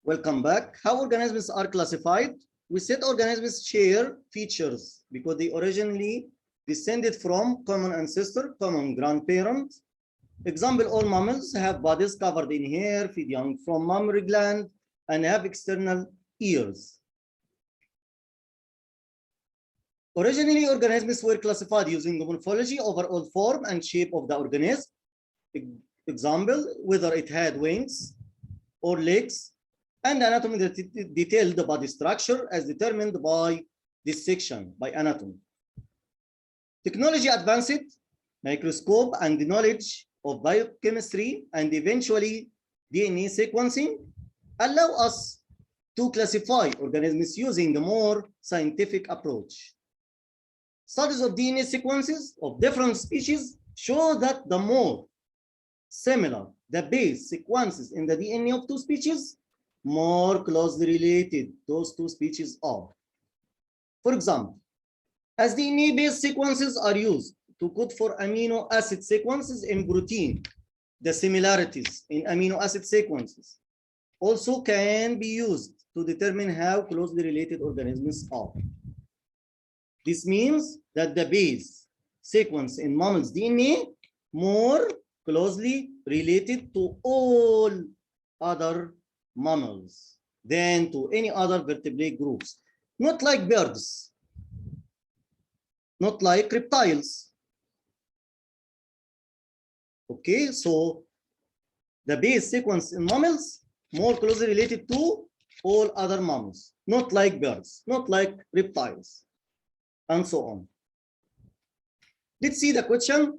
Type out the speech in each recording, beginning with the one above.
Welcome back. How organisms are classified? We said organisms share features because they originally descended from common ancestor, common grandparent. Example, all mammals have bodies covered in hair, feed young from mammary gland, and have external ears. Originally, organisms were classified using morphology, overall form and shape of the organism. Example, whether it had wings or legs, and anatomy that detailed the body structure as determined by this section, by anatomy. Technology advanced, microscope and the knowledge of biochemistry and eventually DNA sequencing allow us to classify organisms using a more scientific approach. Studies of DNA sequences of different species show that the more similar the base sequences in the DNA of two species, more closely related those two species are. For example, as DNA-based sequences are used to code for amino acid sequences in protein, the similarities in amino acid sequences also can be used to determine how closely related organisms are. This means that the base sequence in mammals' DNA more closely related to all other mammals than to any other vertebrate groups, not like birds, not like reptiles. Okay, so the base sequence in mammals more closely related to all other mammals, not like birds, not like reptiles, and so on. Let's see the question.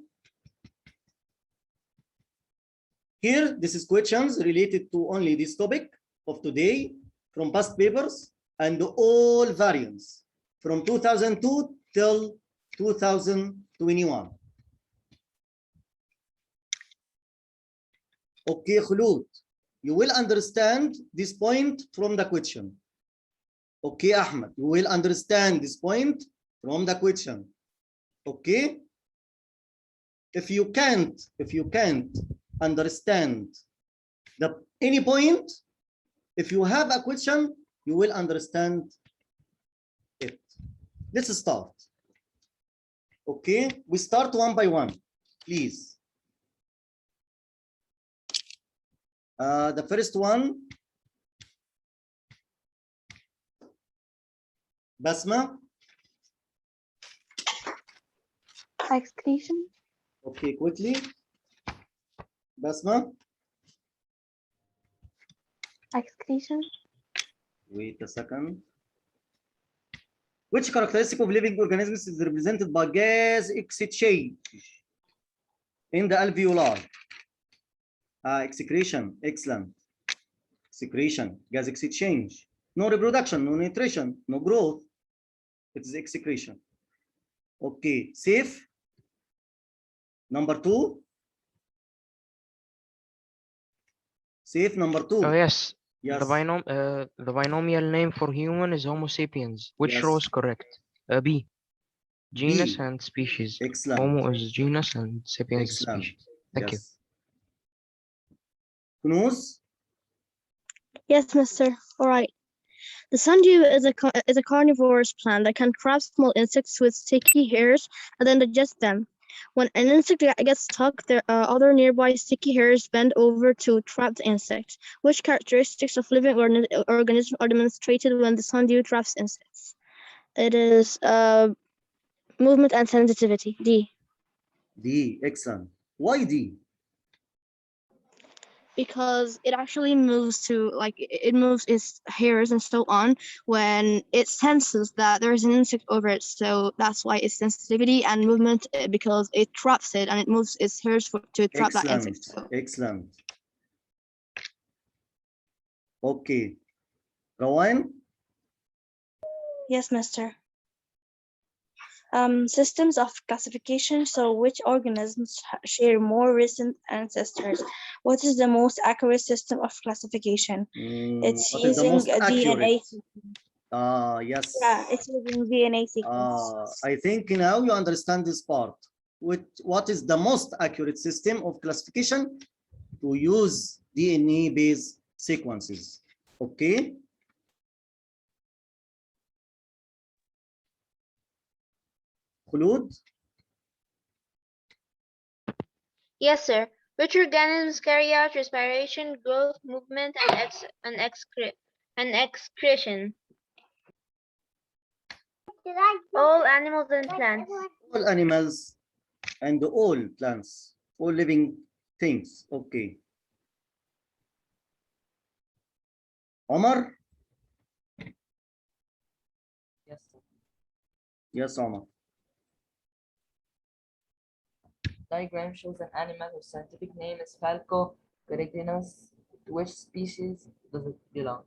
Here, this is questions related to only this topic of today from past papers and all variants from 2002 till 2021. Okay, Khulud, you will understand this point from the question. Okay, Ahmed, you will understand this point from the question. Okay? If you can't understand any point, if you have a question, you will understand it. Let's start. Okay, we start one by one, please. The first one, Basma. Excretion. Okay, quickly. Basma. Excretion. Wait a second. Which characteristic of living organisms is represented by gas exchange in the alveoli? Excretion, excellent. Excretion, gas exchange. No reproduction, no nutrition, no growth. It is excretion. Okay, safe. Number two. Safe number two. Oh, yes. Yes. The binomial name for human is Homo sapiens. Which Yes. row is correct? B. Genus B. and species. Excellent. Homo is genus and sapiens is Excellent. species. Thank you. Kunuz? Yes, mister. All right. The sundew is a carnivorous plant that can grab small insects with sticky hairs and then digest them. When an insect gets stuck, the other nearby sticky hairs bend over to trap the insect. Which characteristics of living organisms are demonstrated when the sundew traps insects? It is movement and sensitivity. D. D. Excellent. Why D? Because it actually moves to, like, it moves its hairs and so on when it senses that there is an insect over it. So that's why it's sensitivity and movement, because it traps it and it moves its hairs to trap that insect. So. Excellent. Okay. Rowan? Yes, mister. Systems of classification. So which organisms share more recent ancestors? What is the most accurate system of classification? It's using DNA. Yes. Yeah, it's using DNA sequence. I think now you understand this part. What is the most accurate system of classification? To use DNA-based sequences. Okay. Khulud? Yes, sir. Which organisms carry out respiration, growth, movement, and excretion? All animals and plants. All animals and all plants, all living things. Okay. Omar? Yes, sir. Yes, Omar. Diagram shows an animal whose scientific name is Falco peregrinus. To which species does it belong?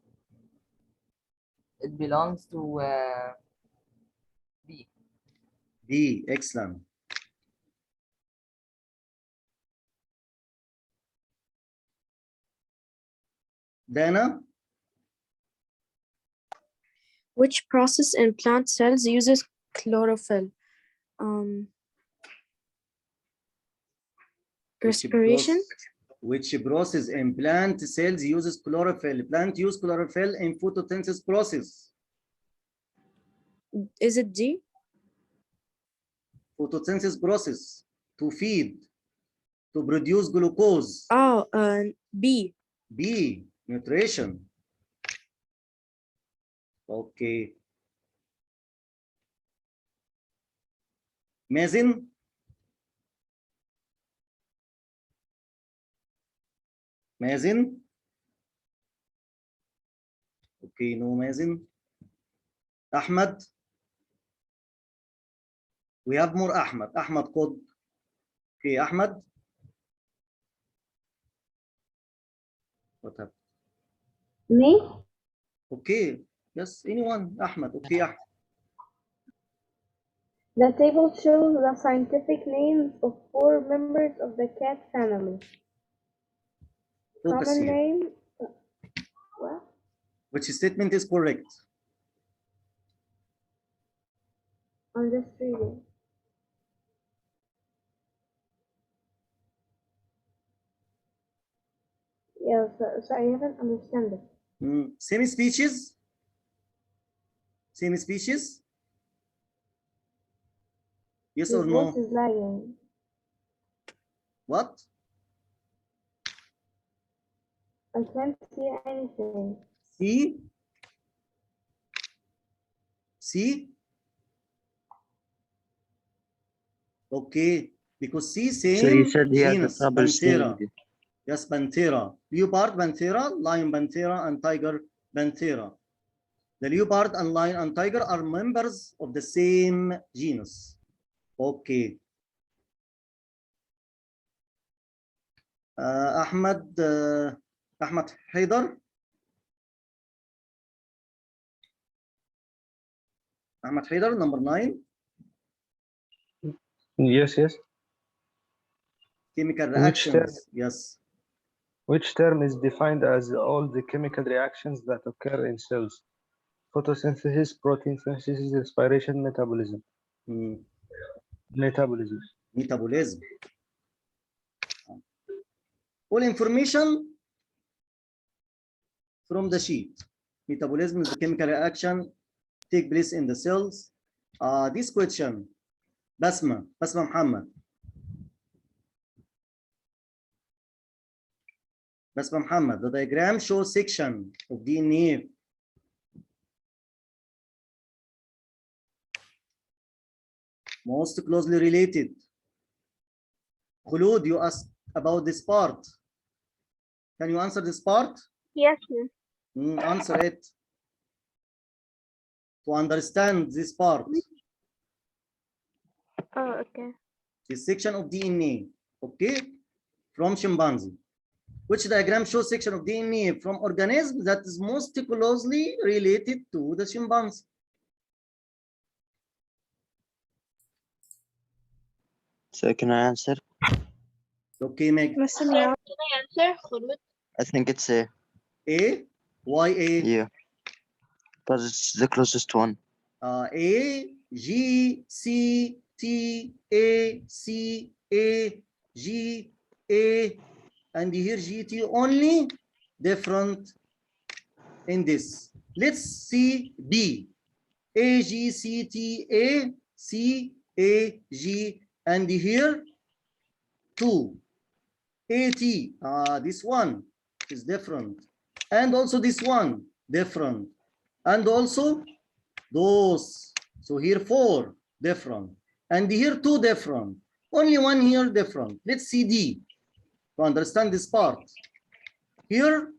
It belongs to B. B, excellent. Dana? Which process in plant cells uses chlorophyll? Respiration? Which process in plant cells uses chlorophyll? Plant use chlorophyll in photosynthesis process. Is it D? Photosynthesis process to feed, to produce glucose. Oh, B. B, nutrition. Okay. Mazin? Mazin? Okay, no Mazin. Ahmad? We have more Ahmad. Ahmad Qud. Okay, Ahmad? What happened? Me? Okay, yes, anyone. Ahmad. Okay, Ahmad. The table shows the scientific names of 4 members of the cat family. Focus Common here. name? What? Which statement is correct? I'm just reading. Yeah, so I haven't understand it. Same species? Same species? Yes or His voice no? is lagging. What? I can't see anything. C? C? Okay, because C So you same said he has a genus, trouble Panthera. seeing. Yes, Panthera. Leopard, Panthera, lion, Panthera, and tiger, Panthera. The leopard and lion and tiger are members of the same genus. Okay. Ahmad Haidar. Ahmad Haidar, number 9. Yes, yes. Chemical Which term? reactions. Yes. Which term is defined as all the chemical reactions that occur in cells? Photosynthesis, protein synthesis, respiration, metabolism. Metabolism. Metabolism. All information from the sheet. Metabolism is the chemical reaction take place in the cells. This question, Basma Muhammad. Basma Muhammad, the diagram shows section of DNA most closely related. Khulud, you asked about this part. Can you answer this part? Yes, sir. Answer it. To understand this part. Oh, okay. This section of DNA, okay, from chimpanzee. Which diagram shows section of DNA from organism that is most closely related to the chimpanzee? So can I answer? Okay, Meg. Mr. Sir, Leon. can I answer? Khulud? I think it's A. A? Why A? Yeah. Because it's the closest one. A, G, C, T, A, C, A, G, A, and here GT only different in this. Let's see B. A, G, C, T, A, C, A, G, and here 2. A, T, this one is different. And also this one, different. And also those. So here 4, different. And here 2, different. Only one here, different. Let's see D to understand this part. Here,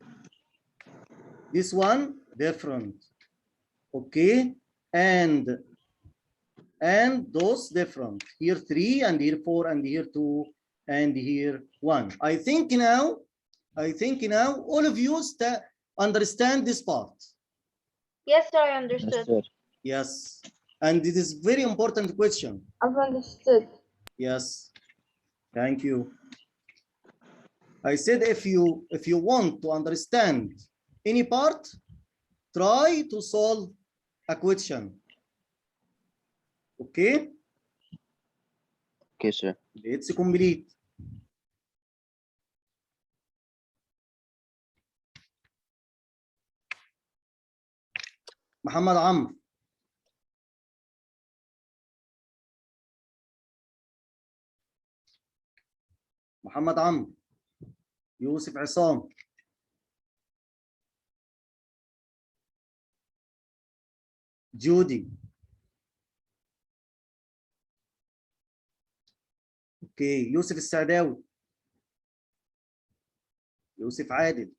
this one, different. Okay, and those different. Here 3, and here 4, and here 2, and here 1. I think now all of you understand this part. Yes, sir, I understood. Yes, sir. Yes, and it is very important question. I've understood. Yes, thank you. I said if you want to understand any part, try to solve a question. Okay, Okay, sir. let's complete. محمد عمرو. محمد عمرو. يوسف عصام. جودي. اوكي، يوسف السعداوي. يوسف عادل.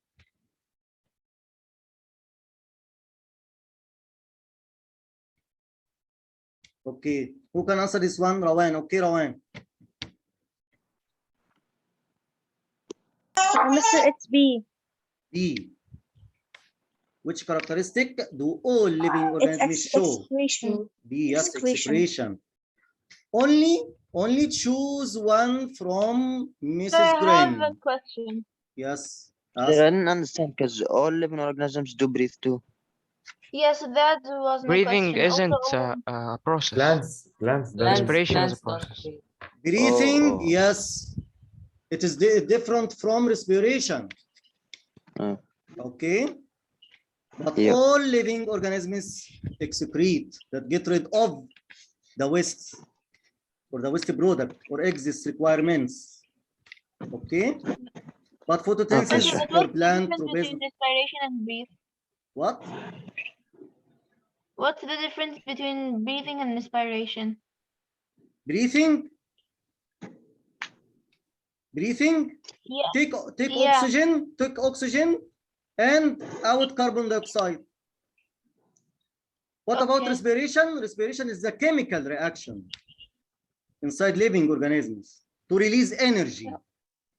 Okay, who can answer this one? Rawan. Okay, Rawan. Mr. It's B. B. Which characteristic do all living organisms show? Excretion. B, yes, Excretion. excretion. Only choose one from Sir, Mrs. I have a Green. question. Yes. Sir, I Ask. didn't understand because all living organisms do breathe too. Yes, that was my Breathing question. isn't Also, a process. Plants Plants, Respiration is a plants don't process. breathe. Breathing, Oh. yes. It is different from respiration. Oh. Okay. But Yep. all living organisms excrete, that get rid of the waste or the waste product or exist requirements. Okay. But photosynthesis okay, but for what's the plant difference between respiration and breathe? What? What's the difference between breathing and respiration? Breathing? Breathing? Yeah. Take Yeah. oxygen and out carbon dioxide. What about Okay. respiration? Respiration is the chemical reaction inside living organisms to release energy.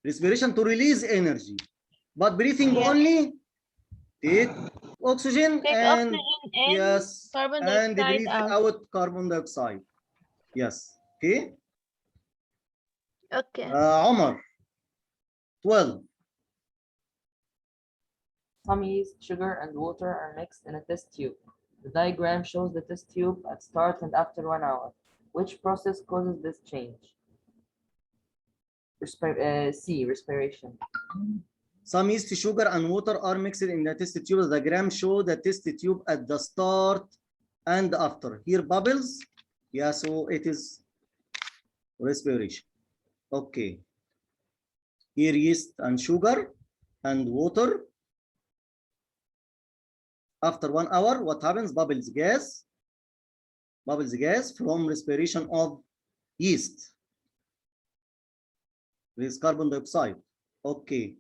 Respiration to release energy. But breathing Yeah. only take oxygen Take and oxygen in, yes, carbon and dioxide breathe out. out carbon dioxide. Yes. Okay. Okay. Omar. 12. Some yeast, sugar, and water are mixed in a test tube. The diagram shows the test tube at start and after 1 hour. Which process causes this change? C, respiration. Some yeast, sugar, and water are mixed in the test tube. The diagram shows the test tube at the start and after. Here bubbles. Yeah, so it is respiration. Okay. Here yeast and sugar and water. After 1 hour, what happens? Bubbles gas from respiration of yeast. With carbon dioxide. Okay.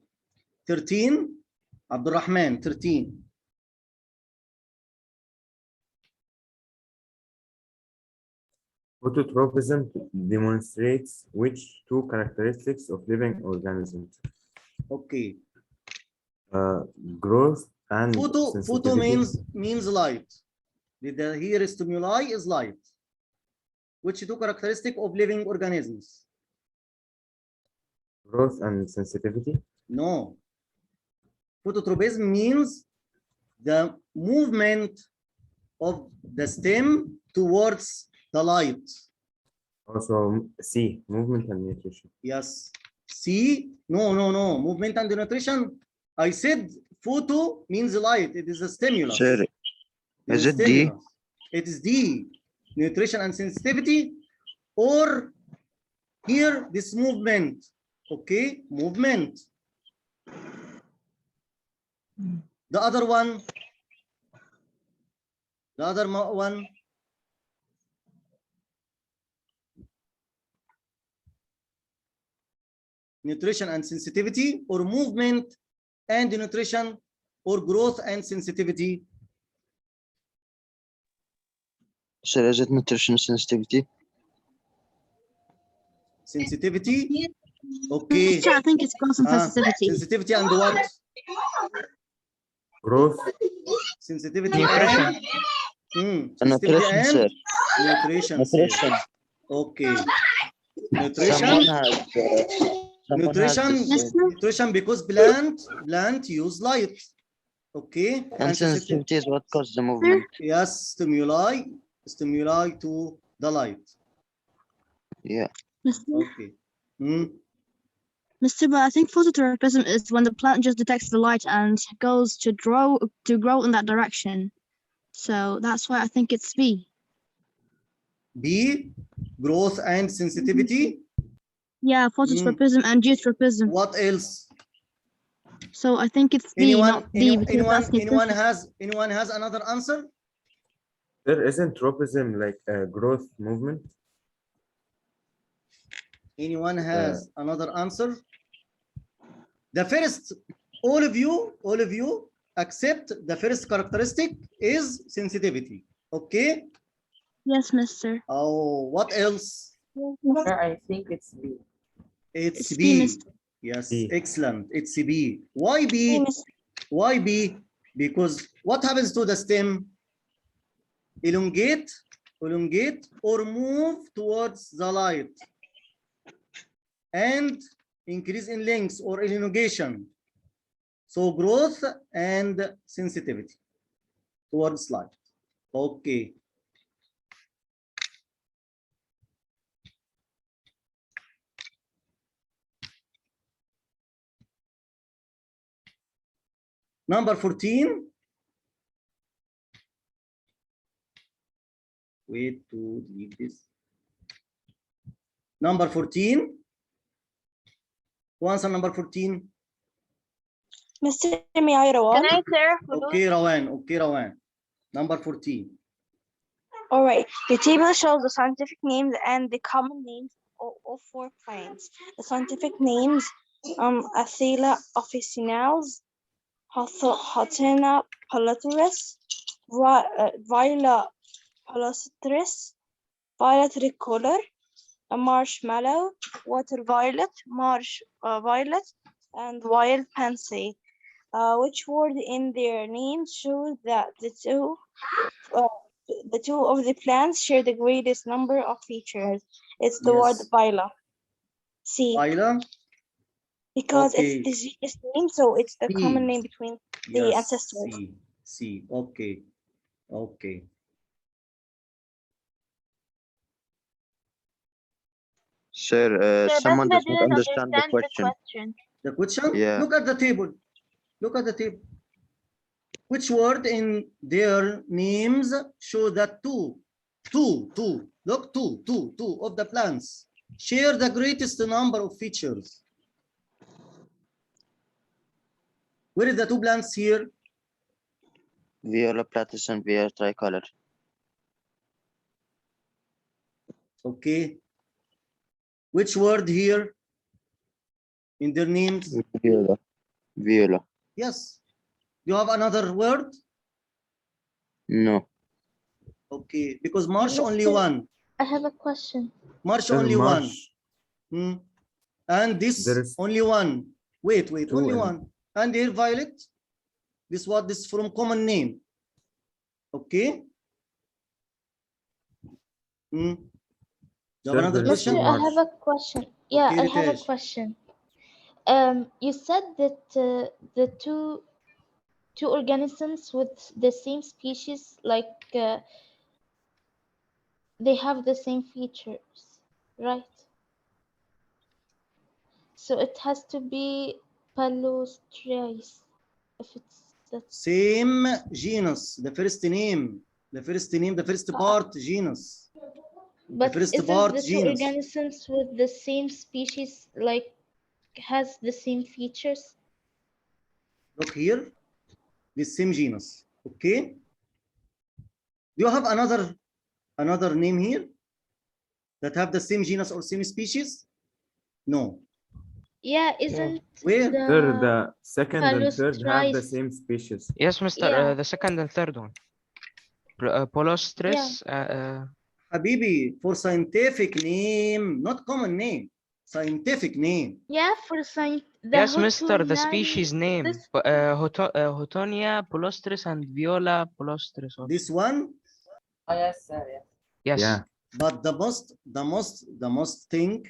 13. Abdurrahman, 13. Phototropism demonstrates which two characteristics of living organisms? Okay. Growth and Photo sensitivity. means light. The here stimuli is light. Which two characteristics of living organisms? Growth and sensitivity. No. Phototropism means the movement of the stem towards the light. Also C, movement and nutrition. Yes. See? No. Movement and nutrition. I said Photo means light. It is a stimulus. Sir, It is a it D? stimulus. It is D, nutrition and sensitivity, or here this movement. Okay, movement. The other one. The other one. Nutrition and sensitivity, or movement and nutrition, or growth and sensitivity. Sir, is it nutrition sensitivity? Sensitivity. Okay. Sure, I think it's growth and sensitivity. Sensitivity and what? Growth. Sensitivity Nutrition. and sensitivity Nutrition, and sir. nutrition. Sir. Nutrition. Okay. Someone Nutrition. has. Someone Nutrition. has this, Nutrition because plant use light. Okay. and sensitivity is what causes the movement. Yes, stimuli to the light. Yeah. Okay. Mr. But I think phototropism is when the plant just detects the light and goes to grow in that direction. So that's why I think it's B. B, growth and sensitivity. Yeah, phototropism and geotropism. What else? So I think it's B, not B. Anyone has another answer? There isn't tropism like a growth movement. Anyone has another answer? The first, all of you accept the first characteristic is sensitivity. Okay? Yes, mister. Oh, what else? Sir, I think it's B. It's B, B. mister. Yes, B. excellent. It's B. Why B? Why B? Because what happens to the stem? Elongate, or move towards the light and increase in length or elongation. So growth and sensitivity towards light. Okay. Number 14. Wait to delete this. Number 14. Who answer number 14? Mr. May I, Rawan? Can I, sir? Okay, Rawan. Okay, Rawan. Number 14. All right. The table shows the scientific names and the common names of all 4 plants. The scientific names: Athela officinals, Hotena palataris, Viola palustris, violet tricolor, a marshmallow, water violet, marsh violet, and wild pansy. Which word in their names shows that the two of the plants share the greatest number of features? It's the word Yes. viola. C. Viola. Because Okay. it's the easiest name, so it's the C. common name between the Yes, ancestors. C. Okay. Okay. Sir, Sir, someone Basma does not didn't understand the question. The question? Yeah. Look at the table. Look at the table. Which word in their names show that two of the plants share the greatest number of features? Where is the 2 plants here? Viola platypus and Viola tricolor. Okay. Which word here in their names? Viola. Viola. Yes. You have another word? No. Okay, because marsh Mr. only one. I have a question. Marsh Then only one. marsh. And this There is only one. Wait, two only in- one. And here violet. This what this from common name. Okay. You have Sir, another there is Mister, two question? I have marsh. a question. Yeah, Okay, I have a Ritesh. question. You said that the two organisms with the same species, like they have the same features, right? So it has to be palustris. if it's the Same genus, the first name, the first part, genus. but first isn't part, the two genus. organisms with the same species like has the same features? Look here, the same genus. Okay. Do you have another name here that have the same genus or same species? No. Yeah, isn't Where? Sir, the second and third have the Palustris- same species. Yes, Mr. Yeah. The second and third one. Polostris. Habibi, for scientific name, not common name. Scientific name. Yeah, for science. Yes, Mr. The species name. This- Hotonia polostris and Viola polostris. Also. This one. Oh, yes, sir. Yes. Yes. Yeah. But the most thing,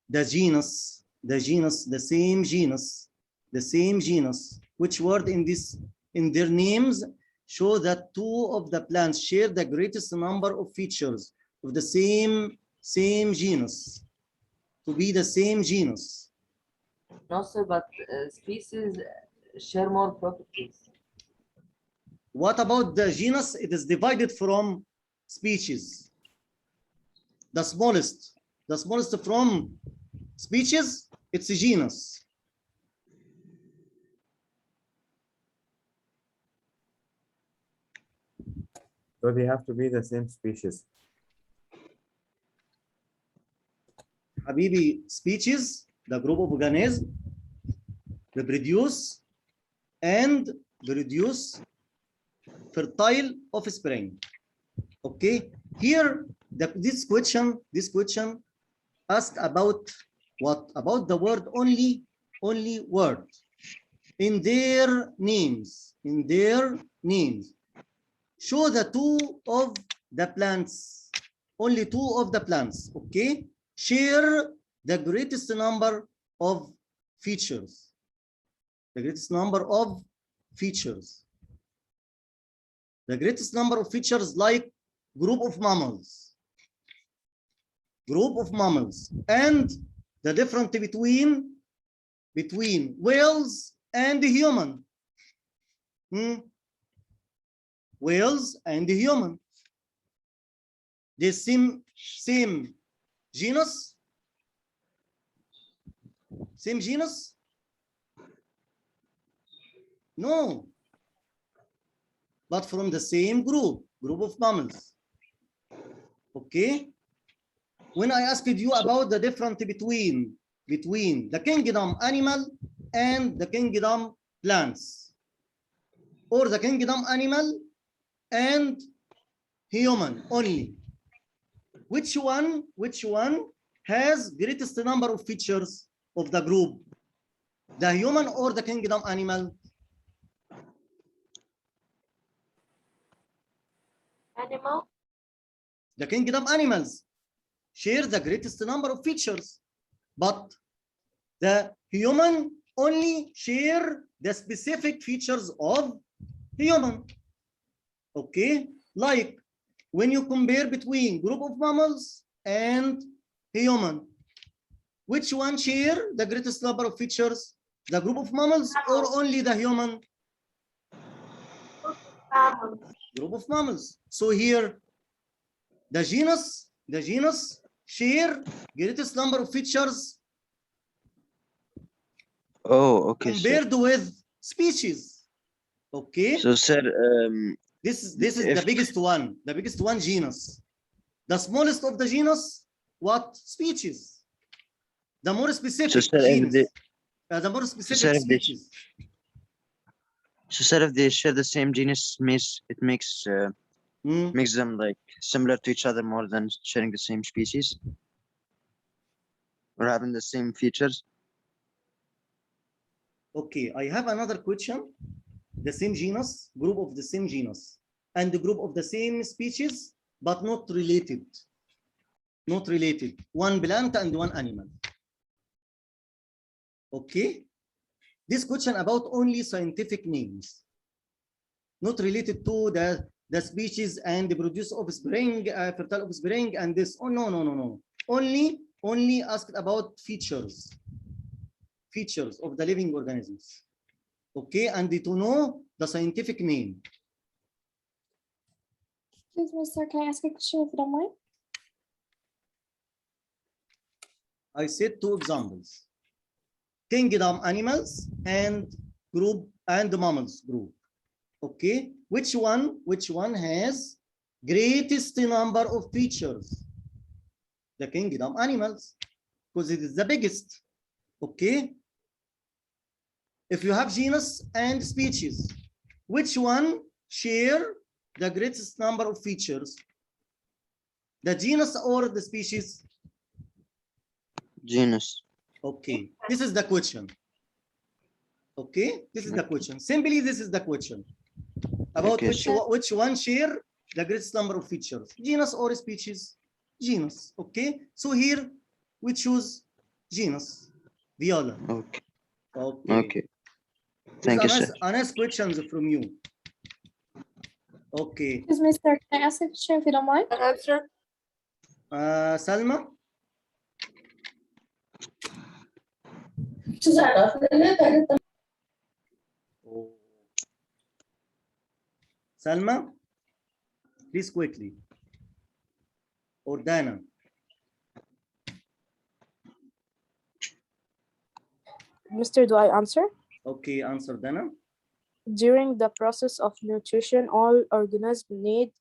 the genus, the same genus, which word in their names show that two of the plants share the greatest number of features of the same genus, to be the same genus. No, sir, but species share more properties. What about the genus? It is divided from species. The smallest from species, it's a genus. So they have to be the same species. Habibi, species, the group of organisms, reproduce fertile offspring. Okay, here this question ask about what? About the word only word in their names. Show the two of the plants, only two of the plants, okay, share the greatest number of features. The greatest number of features. The greatest number of features like group of mammals. And the difference between whales and the human. Whales and the human. The same genus. Same genus? No. But from the same group of mammals. Okay. When I asked you about the difference between the kingdom animal and the kingdom plants, or the kingdom animal and human only, which one has greatest number of features of the group, the human or the kingdom animal? Animal. The kingdom animals share the greatest number of features, but the human only share the specific features of human. Okay, like when you compare between group of mammals and human, which one share the greatest number of features, the group of mammals or only the human? Group of mammals. So here the genus share greatest number of features. Oh, okay, compared with species. Okay. So, sir, this is the biggest one, genus. The smallest of the genus, what? Species. The more specific genus. The more specific species. So, sir, if they share the same genus, it makes them like similar to each other more than sharing the same species or having the same features. Okay, I have another question. The same genus, group of the same genus, and the group of the same species, but not related. Not related. One plant and one animal. Okay. This question about only scientific names, not related to the species and the produce offspring, fertile offspring, and this. Oh no. Only asked about features of the living organisms. Okay, and to know the scientific name. Excuse me, sir, can I ask a question if you don't mind? I said 2 examples. Kingdom animals and group and mammals group. Okay, which one has greatest number of features? The kingdom animals, because it is the biggest. Okay, if you have genus and species, which one share the greatest number of features? The genus or the species? Genus. Okay, this is the question. Okay, this is the question. Simply, this is the question. About Okay, which one share the greatest number of features? Genus or species? Genus. Okay, so here we choose genus. Viola. Okay. Okay. Okay. Thank you, sir. A nice questions from you. Okay. Excuse me, sir, can I ask a question if you don't mind? Answer. Salma. Oh. Salma, please quickly. Or Dana. Mr. Do I answer? Okay, answer Dana. During the process of nutrition, all organisms need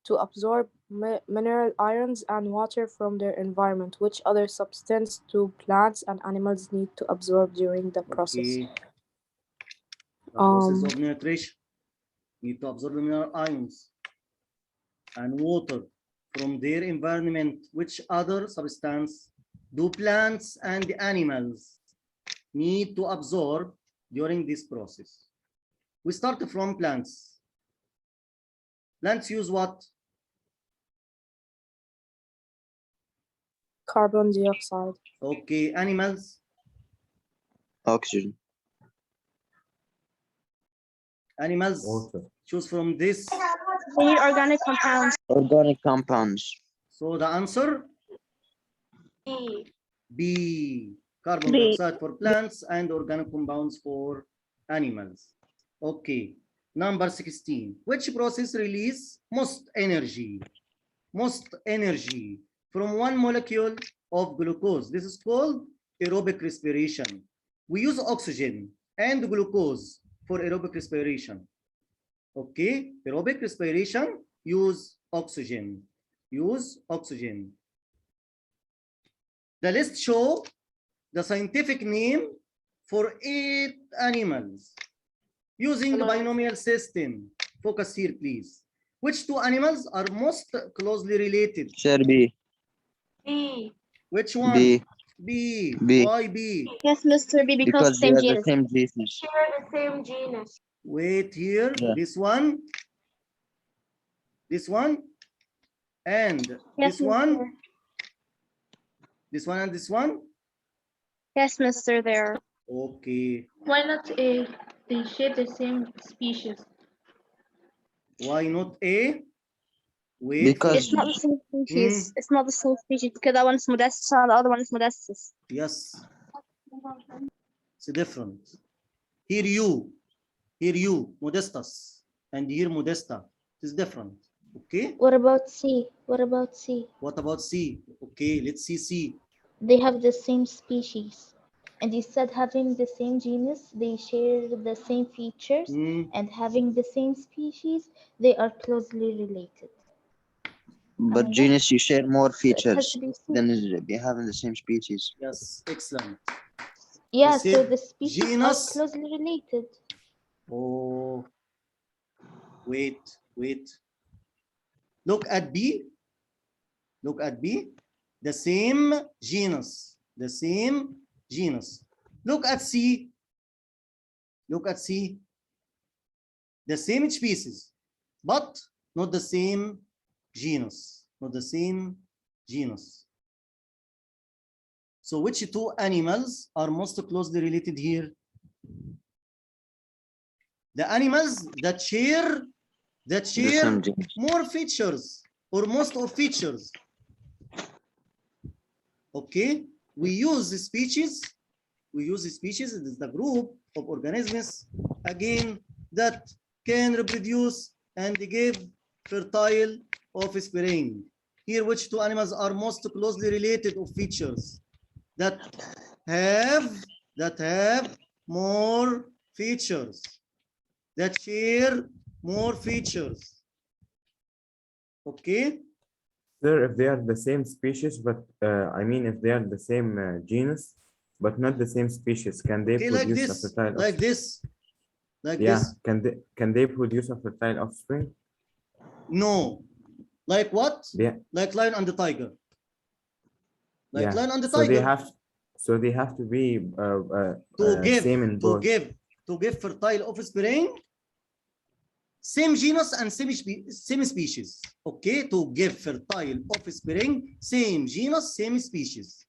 to absorb mineral ions and water from their environment, which other substance do plants and animals need to absorb during the process. Okay. The process of nutrition need to absorb mineral ions and water from their environment. Which other substance do plants and animals need to absorb during this process? We start from plants. Plants use what? Carbon dioxide. Okay, animals. Oxygen. Animals Water. choose from this. They need organic compounds. Organic compounds. So the answer? B. B. Carbon B. dioxide for plants and organic compounds for animals. Okay. Number 16. Which process release most energy? Most energy from one molecule of glucose. This is called aerobic respiration. We use oxygen and glucose for aerobic respiration. Okay, aerobic respiration use oxygen. Use oxygen. The list show the scientific name for 8 animals using binomial system. Focus here, please. Which 2 animals are most closely related? Sir, B. B. Which one? B. B. B. Why B? Yes, Mr. B, because Because they same are the genus. same genus. Share the same genus. Wait here. Yeah. This one. This one. And Yes, this one. Mr. This one and this one. Yes, Mr. There. Okay. Why not A? They share the same species. Why not A? Wait. Because It's not the same species. It's not the same species because that one is Modestus and the other one is Modestus. Yes. It's different. Here you, Modestus, and here Modesta. It's different. Okay. What about C? What about C? What about C? Okay, let's see C. They have the same species. And you said having the same genus, they share the same features, and having the same species, they are closely related. but genus you share more features to be C. than having the same species. Yes, excellent. Yeah, You so said the species genus. are closely related. Oh, wait. Look at B. Look at B. The same genus. The same genus. Look at C. Look at C. The same species, but not the same genus. Not the same genus. So which 2 animals are most closely related here? The animals that share same genus. more features or most of features. Okay, we use the species. It is the group of organisms again that can reproduce and give fertile offspring. Here, which two animals are most closely related of features that have more features, that share more features? Okay. Sir, if they are the same species, but I mean, if they are the same genus, but not the same species, can they Okay, produce like a this, fertile like offspring? this, like Yeah, this. can they produce a fertile offspring? No. Like what? Yeah. Like lion and the tiger. Like Yeah. lion and the So they tiger. have to be same in both. To give fertile offspring, same genus and same species. Okay, to give fertile offspring, same genus, same species.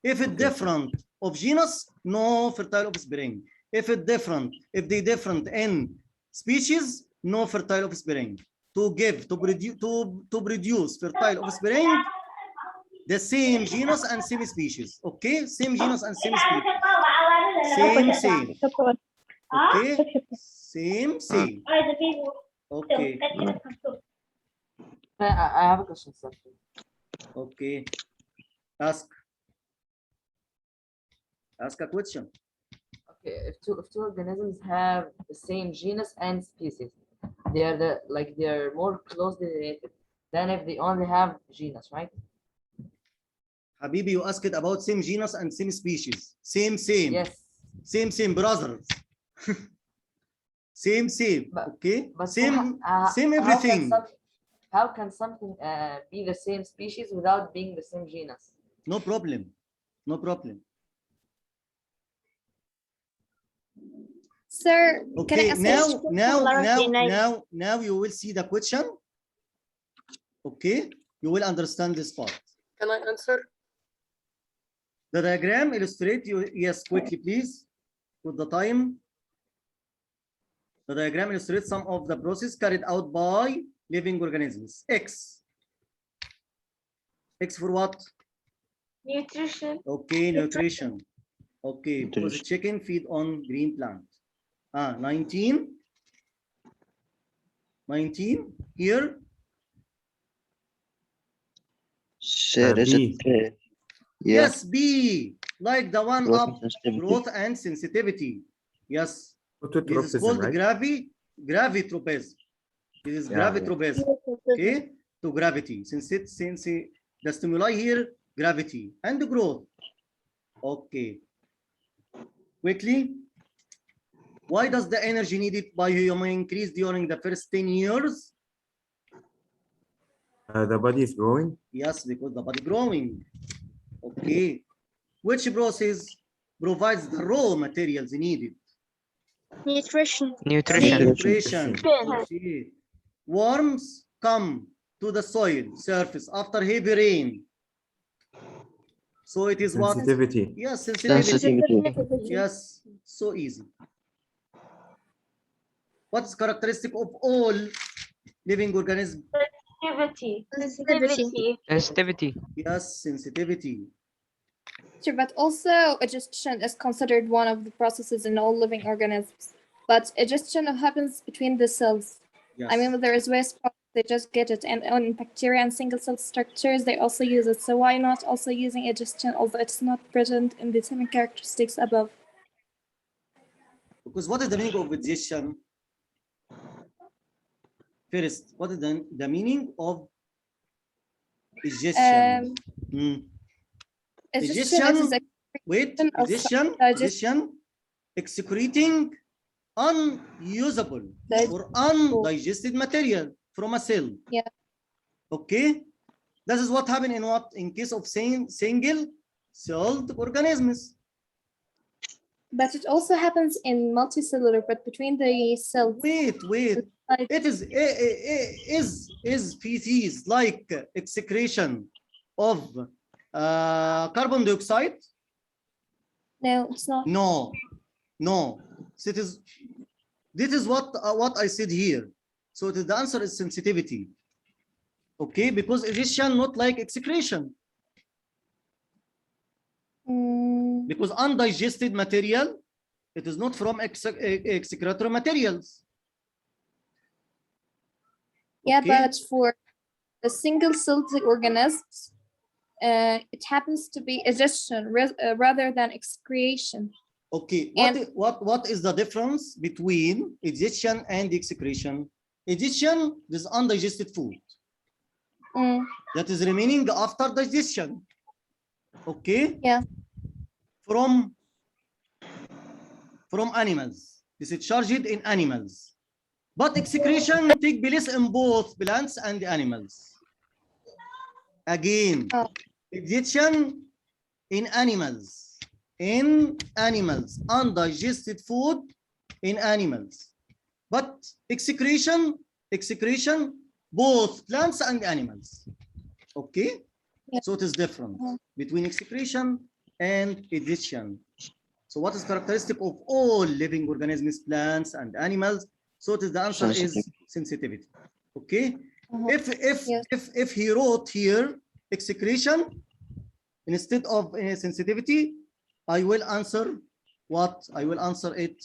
If it's different of genus, no fertile offspring. If it's different, if they different in species, no fertile offspring. To produce fertile offspring, the same genus and same species. Okay, same genus and same species. Same. Okay, same. Okay. I have a question, sir. Okay. Ask a question. Okay, if two organisms have the same genus and species, they are they're more closely related than if they only have genus, right? Habibi, you asked about same genus and same species. Same. Yes. Same, brothers. Same. Okay. But same everything. How can something be the same species without being the same genus? No problem. Sir, can I Okay, ask now you will see the question. Okay, you will understand this part. Can I answer? The diagram illustrate you. Yes, quickly, please, with the time. The diagram illustrates some of the process carried out by living organisms. X for what? nutrition? Okay, nutrition. Okay, because the chicken feed on green plant. 19 here. Sir, is it? Yeah. Yes, B, like the one up, growth and sensitivity. Yes, this is called right? gravitropism. This is gravitropism. Okay, to gravity. Since the stimuli here, gravity and the growth. Okay. Quickly, why does the energy needed by human increase during the first 10 years? The body is growing. Yes, because the body growing. Okay. Which process provides the raw materials needed? Nutrition. Okay. Worms come to the soil surface after heavy rain. So it is sensitivity. What? Yes, sensitivity. Yes, so easy. What's characteristic of all living organisms? Sensitivity. Yes, sensitivity. Sure, but also digestion is considered one of the processes in all living organisms. But digestion happens between the cells. Yes. I mean, when there is waste product, they just get it. And on bacteria and single cell structures, they also use it. So why not also using digestion, although it's not present in the same characteristics above? Because what is the meaning of digestion? First, what is the meaning of digestion? Digestion, excreting unusable or undigested material from a cell. Yeah. Okay. This is what happened in case of single-celled organisms. But it also happens in multicellular, but between the cells. Wait. It is feces like excretion of carbon dioxide? No, it's not. No. So this is what I said here. So the answer is sensitivity. Okay, because digestion not like excretion. Because undigested material It is not from excretory materials. Yeah, Okay. but for the single-celled organisms, it happens to be egestion rather than excretion. Okay, And what is the difference between egestion and excretion? Egestion is undigested food that is remaining after digestion. Okay. Yeah. From animals, discharged in animals. But excretion take place in both plants and animals. Again, egestion in animals, undigested food in animals. But excretion, both plants and animals. Okay? Yeah. So it is different between excretion and egestion. So what is characteristic of all living organisms, plants and animals? So the answer is sensitivity. Okay. If he wrote here excretion instead of sensitivity, I will answer what? I will answer it